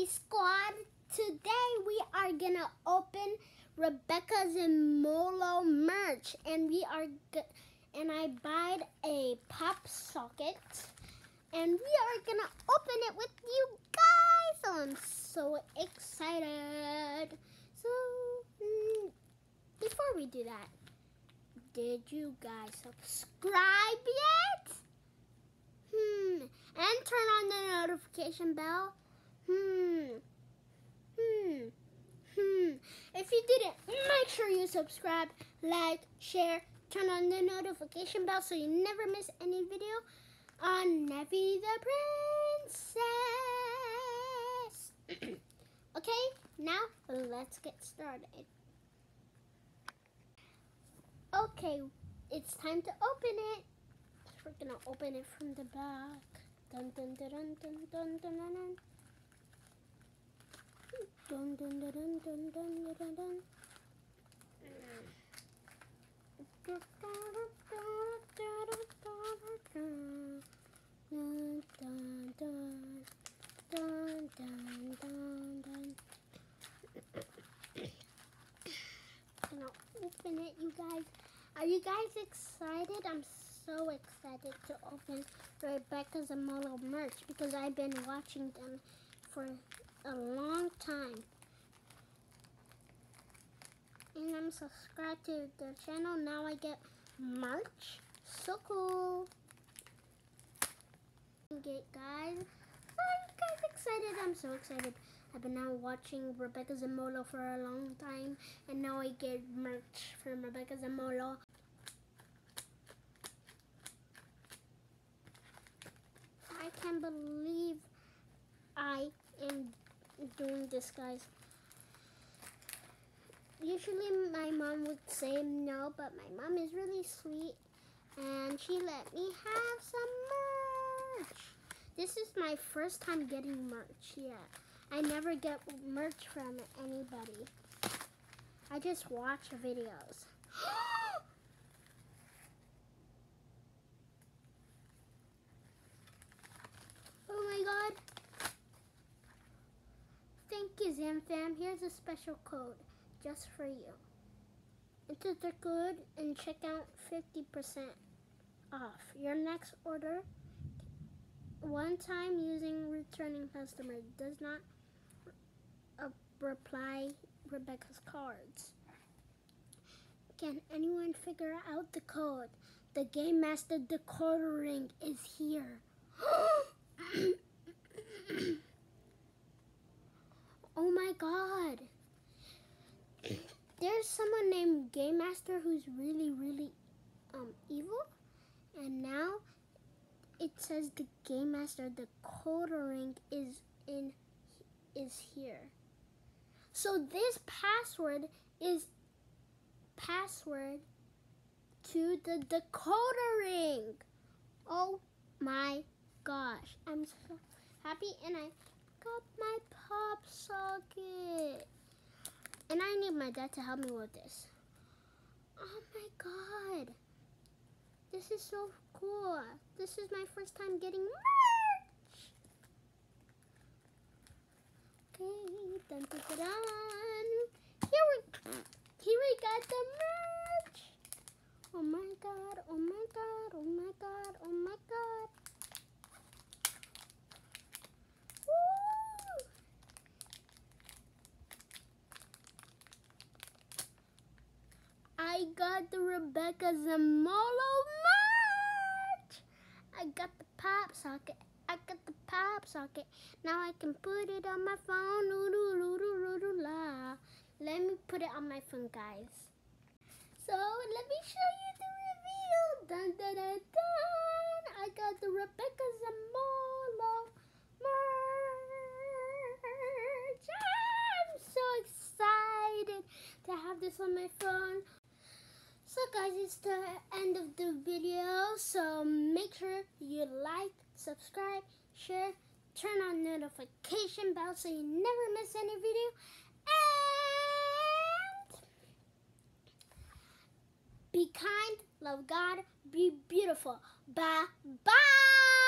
Squad, today we are gonna open Rebecca's Zamolo merch, and I bought a pop socket, and we are gonna open it with you guys. So I'm so excited. So before we do that, did you guys subscribe yet? And turn on the notification bell. If you didn't, make sure you subscribe, like, share, turn on the notification bell so you never miss any video on Nephie the Princess. Okay, now let's get started. Okay, it's time to open it. We're gonna open it from the back. Dun dun dun dun dun dun dun dun. Dun dun dun dun dun dun dun dun. Gonna open it, you guys. Are you guys excited? I'm so excited to open Rebecca's Zamolo merch because I've been watching them for a long time, and I'm subscribed to their channel. Now I get merch. So cool. Okay, guys, are you guys excited? I'm so excited. I've been now watching Rebecca Zamolo for a long time, and now I get merch from Rebecca Zamolo. I can't believe I am doing this, guys. Usually my mom would say no, but my mom is really sweet and she let me have some merch. This is my first time getting merch. Yeah, I never get merch from anybody. I just watch videos. Oh my god. Thank you, ZAMFAM. Here's a special code just for you. Enter the code and check out 50% off your next order. One time using returning customer does not reply Rebecca's cards. Can anyone figure out the code? The Game Master decoder ring is here. Oh my god. There's someone named Game Master who's really evil, and now it says the Game Master decoder ring is here. So this password is password to the decoder ring. Oh my gosh, I'm so happy, and I got my pop socket. And I need my dad to help me with this. Oh my god. This is so cool. This is my first time getting merch. Okay, dun dun dun dun. Here we got the merch. Oh my god, oh my god, oh my god, oh my god. Woo! I got the Rebecca Zamolo merch. I got the pop socket. I got the pop socket. Now I can put it on my phone. La. Let me put it on my phone, guys. So let me show you the reveal. Dun dun dun dun. I got the Rebecca Zamolo merch. I'm so excited to have this on my phone. So guys, it's the end of the video, so make sure you like, subscribe, share, turn on notification bell so you never miss any video. And be kind, love God, be beautiful. Bye-bye.